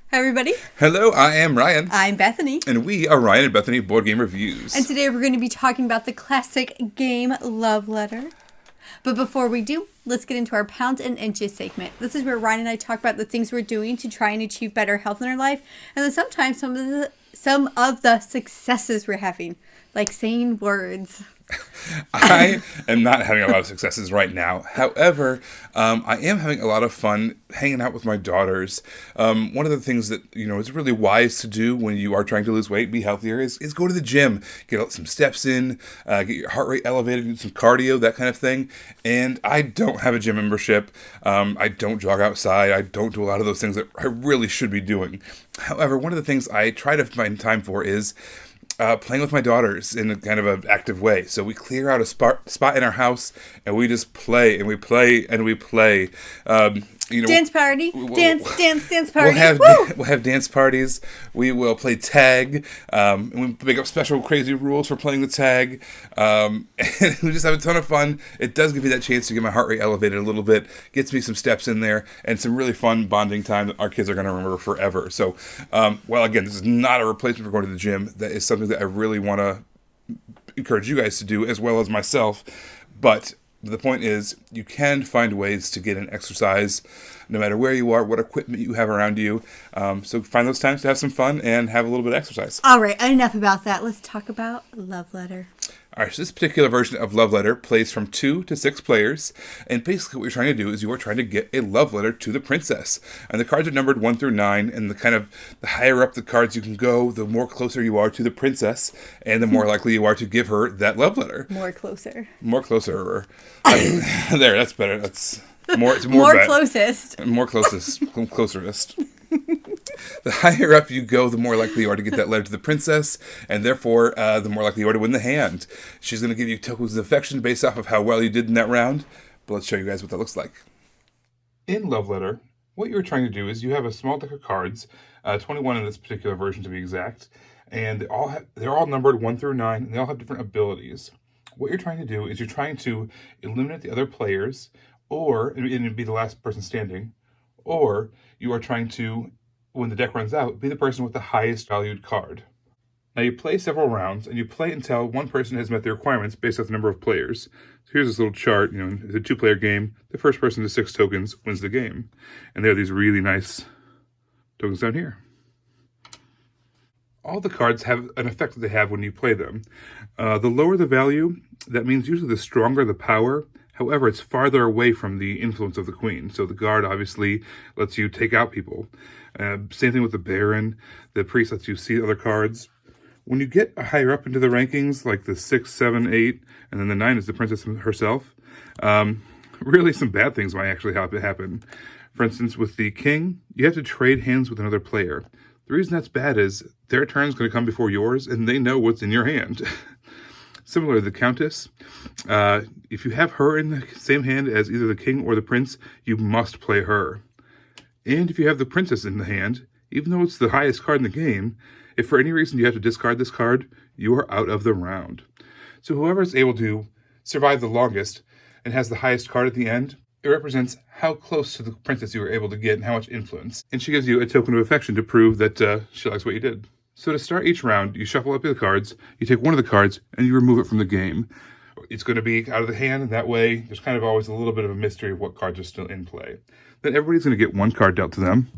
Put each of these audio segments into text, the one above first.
Hi, everybody. Hello, I am Ryan. I'm Bethany. And we are Ryan and Bethany Board Game Reviews. And today we're going to be talking about the classic game Love Letter. But before we do, let's get into our Pounds and Inches segment. This is where Ryan and I talk about the things we're doing to try and achieve better health in our life. And then sometimes some of the successes we're having, like saying words. I am not having a lot of successes right now. However, I am having a lot of fun hanging out with my daughters. One of the things that, is really wise to do when you are trying to lose weight, be healthier, is go to the gym, get some steps in, get your heart rate elevated, do some cardio, that kind of thing. And I don't have a gym membership. I don't jog outside. I don't do a lot of those things that I really should be doing. However, one of the things I try to find time for is playing with my daughters in a kind of an active way. So we clear out a spot in our house, and we just play, and we play, and we play. Dance party. Dance party. We'll have dance parties. We will play tag. And we make up special crazy rules for playing the tag. And we just have a ton of fun. It does give me that chance to get my heart rate elevated a little bit. Gets me some steps in there and some really fun bonding time that our kids are going to remember forever. So, again, this is not a replacement for going to the gym. That is something that I really want to encourage you guys to do, as well as myself. But the point is, you can find ways to get an exercise no matter where you are, what equipment you have around you. So find those times to have some fun and have a little bit of exercise. All right, enough about that. Let's talk about Love Letter. All right, so this particular version of Love Letter plays from 2 to 6 players. And basically what you're trying to do is you are trying to get a love letter to the princess. And the cards are numbered 1 through 9. And the higher up the cards you can go, the more closer you are to the princess. And the more likely you are to give her that love letter. More closer. There, that's better. It's more closest. More closerest. The higher up you go, the more likely you are to get that letter to the princess, and therefore, the more likely you are to win the hand. She's going to give you tokens of affection based off of how well you did in that round, but let's show you guys what that looks like. In Love Letter, what you're trying to do is you have a small deck of cards, 21 in this particular version to be exact, and they're all numbered 1 through 9, and they all have different abilities. What you're trying to do is you're trying to eliminate the other players, and it'd be the last person standing, or you are trying to, when the deck runs out, be the person with the highest valued card. Now you play several rounds, and you play until one person has met the requirements based off the number of players. So here's this little chart, it's a 2-player game. The first person to 6 tokens wins the game. And there are these really nice tokens down here. All the cards have an effect that they have when you play them. The lower the value, that means usually the stronger the power. However, it's farther away from the influence of the queen. So the guard obviously lets you take out people. Same thing with the baron. The priest lets you see other cards. When you get higher up into the rankings, like the 6, 7, 8, and then the 9 is the princess herself, really some bad things might actually happen. For instance, with the king, you have to trade hands with another player. The reason that's bad is their turn is going to come before yours, and they know what's in your hand. Similar to the countess, if you have her in the same hand as either the king or the prince, you must play her. And if you have the princess in the hand, even though it's the highest card in the game, if for any reason you have to discard this card, you are out of the round. So whoever is able to survive the longest and has the highest card at the end, it represents how close to the princess you were able to get and how much influence. And she gives you a token of affection to prove that she likes what you did. So to start each round, you shuffle up the cards, you take one of the cards, and you remove it from the game. It's going to be out of the hand, and that way there's kind of always a little bit of a mystery of what cards are still in play. Then everybody's going to get one card dealt to them.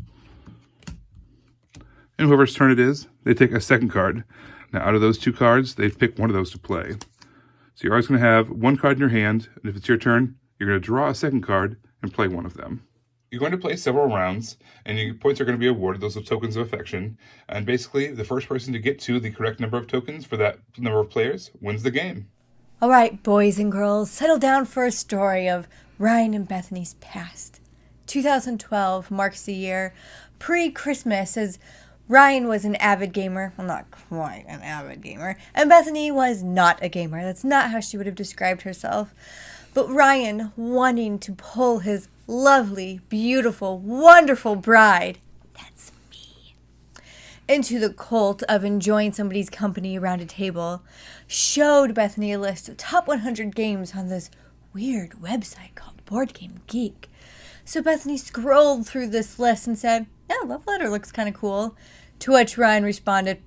And whoever's turn it is, they take a second card. Now out of those 2 cards, they pick one of those to play. So you're always going to have one card in your hand, and if it's your turn, you're going to draw a second card and play one of them. You're going to play several rounds, and your points are going to be awarded. Those are tokens of affection. And basically, the first person to get to the correct number of tokens for that number of players wins the game. All right, boys and girls, settle down for a story of Ryan and Bethany's past. 2012 marks the year pre-Christmas, as Ryan was an avid gamer. Well, not quite an avid gamer. And Bethany was not a gamer. That's not how she would have described herself. But Ryan, wanting to pull his lovely, beautiful, wonderful bride, that's me, into the cult of enjoying somebody's company around a table, showed Bethany a list of top 100 games on this weird website called Board Game Geek. So Bethany scrolled through this list and said, Love Letter looks kind of cool. To which Ryan responded,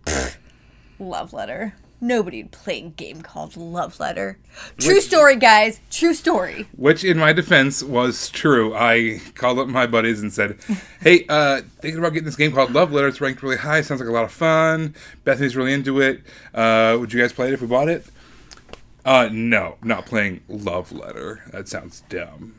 Love Letter. Nobody'd play a game called Love Letter. True story, guys. True story. Which, in my defense, was true. I called up my buddies and said, hey, thinking about getting this game called Love Letter. It's ranked really high. Sounds like a lot of fun. Bethany's really into it. Would you guys play it if we bought it? No, not playing Love Letter. That sounds dumb.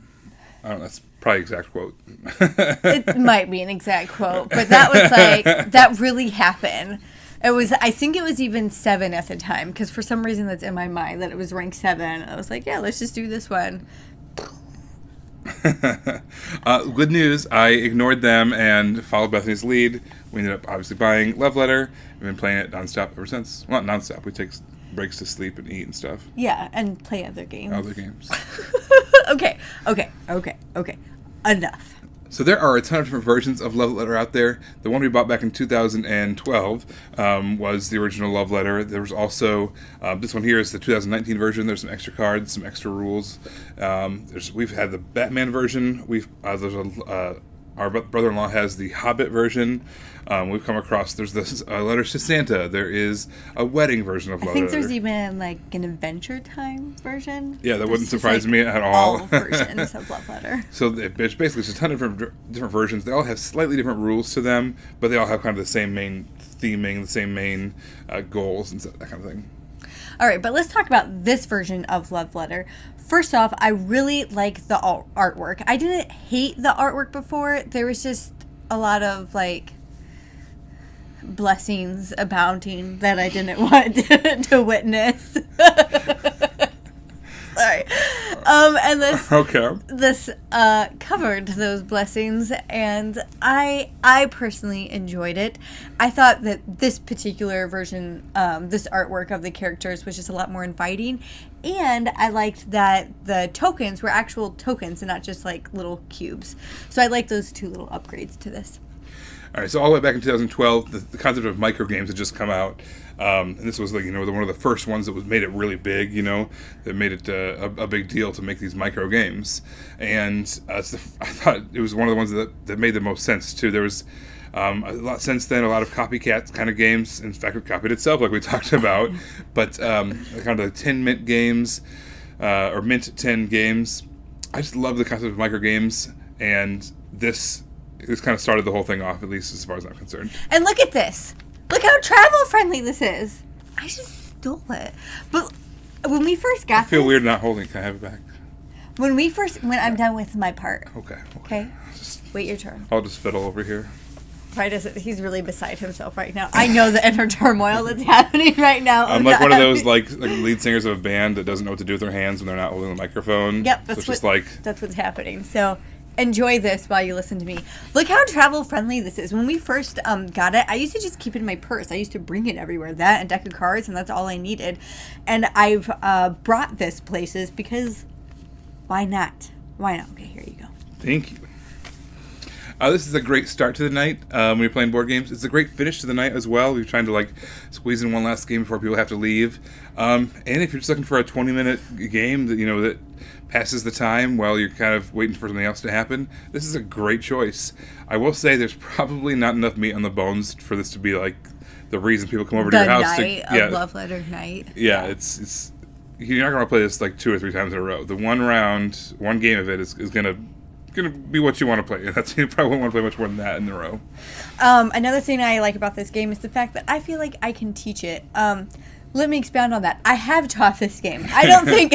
I don't know. That's probably exact quote. It might be an exact quote, but that was like, that really happened. I think it was even 7 at the time, because for some reason that's in my mind that it was ranked 7. I was like, yeah, let's just do this one. Good news, I ignored them and followed Bethany's lead. We ended up obviously buying Love Letter. We've been playing it nonstop ever since. Well, not nonstop. We take breaks to sleep and eat and stuff. Yeah, and play other games. Okay. Enough. So there are a ton of different versions of Love Letter out there. The one we bought back in 2012 was the original Love Letter. There was also, this one here is the 2019 version. There's some extra cards, some extra rules. We've had the Batman version. Our brother-in-law has the Hobbit version. We've come across, there's this Letters to Santa. There is a wedding version of Love Letter. I think there's even like an Adventure Time version. Yeah, that wouldn't surprise me at all. All versions of Love Letter. So it's basically just a ton of different versions. They all have slightly different rules to them, but they all have kind of the same main theming, the same main goals and that kind of thing. All right, but let's talk about this version of Love Letter. First off, I really like the artwork. I didn't hate the artwork before. There was just a lot of, like, blessings abounding that I didn't want to witness. Sorry. And this covered those blessings, and I personally enjoyed it. I thought that this particular version, this artwork of the characters was just a lot more inviting, and I liked that the tokens were actual tokens and not just like little cubes. So I like those 2 little upgrades to this. All right, so all the way back in 2012, the concept of micro games had just come out, and this was like one of the first ones that made it really big. That made it a big deal to make these micro games, and I thought it was one of the ones that made the most sense too. There was a lot since then, a lot of copycat kind of games. In fact, it copied itself, like we talked about, but kind of the 10 mint games or mint 10 games. I just love the concept of micro games, and this kind of started the whole thing off, at least as far as I'm concerned. And look at this. Look how travel-friendly this is. I just stole it. But when we first got I feel weird not holding it. Can I have it back? When I'm done with my part. Okay. Wait your turn. I'll just fiddle over here. He's really beside himself right now. I know the inner turmoil that's happening right now. I'm like one of those like lead singers of a band that doesn't know what to do with their hands when they're not holding the microphone. Yep, that's what's happening. So enjoy this while you listen to me. Look how travel friendly this is. When we first got it, I used to just keep it in my purse. I used to bring it everywhere. That and a deck of cards, and that's all I needed. And I've brought this places because why not? Why not? Okay, here you go. Thank you. This is a great start to the night when you're playing board games. It's a great finish to the night as well. You're trying to squeeze in one last game before people have to leave. And if you're just looking for a 20-minute game that passes the time while you're kind of waiting for something else to happen, this is a great choice. I will say there's probably not enough meat on the bones for this to be like the reason people come over to your house. The Love Letter night. Yeah, it's you're not going to play this like 2 or 3 times in a row. The one game of it is going to be what you want to play. You probably won't want to play much more than that in a row. Another thing I like about this game is the fact that I feel like I can teach it. Let me expound on that. I have taught this game. I don't think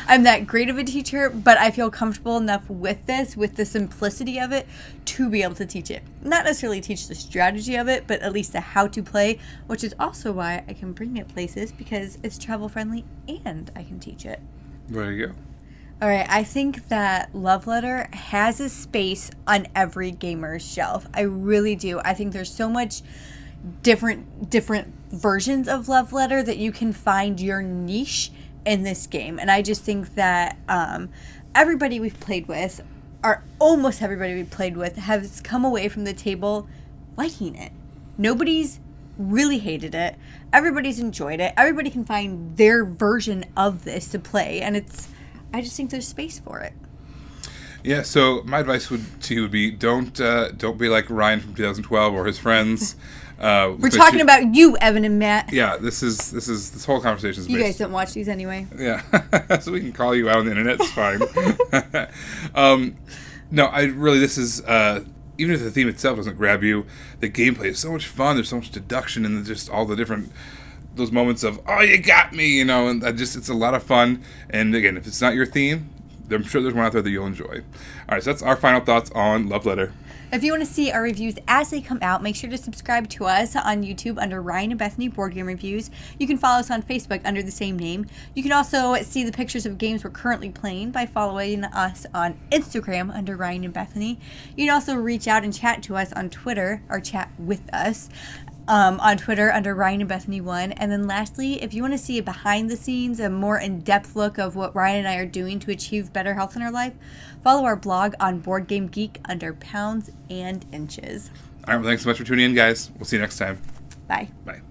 I'm that great of a teacher, but I feel comfortable enough with the simplicity of it, to be able to teach it. Not necessarily teach the strategy of it, but at least the how to play, which is also why I can bring it places, because it's travel friendly and I can teach it. There you go. All right, I think that Love Letter has a space on every gamer's shelf. I really do. I think there's so much different versions of Love Letter that you can find your niche in this game. And I just think that everybody we've played with, or almost everybody we've played with, has come away from the table liking it. Nobody's really hated it. Everybody's enjoyed it. Everybody can find their version of this to play, and I just think there's space for it. Yeah, so my advice to you would be don't be like Ryan from 2012 or his friends. We're talking about you, Evan and Matt. Yeah, this whole conversation is You based. guys don't watch these anyway. Yeah, so we can call you out on the internet. It's fine. No, this is even if the theme itself doesn't grab you, the gameplay is so much fun. There's so much deduction and just all the different those moments of oh you got me, and it's a lot of fun. And again, if it's not your theme, I'm sure there's one out there that you'll enjoy. All right, so that's our final thoughts on Love Letter. If you want to see our reviews as they come out, make sure to subscribe to us on YouTube under Ryan and Bethany Board Game Reviews. You can follow us on Facebook under the same name. You can also see the pictures of games we're currently playing by following us on Instagram under Ryan and Bethany. You can also reach out and chat to us on Twitter, or chat with us on Twitter under Ryan and Bethany 1. And then lastly, if you want to see a behind the scenes, a more in-depth look of what Ryan and I are doing to achieve better health in our life, follow our blog on Board Game Geek under Pounds and Inches. All right, well, thanks so much for tuning in, guys. We'll see you next time. Bye. Bye.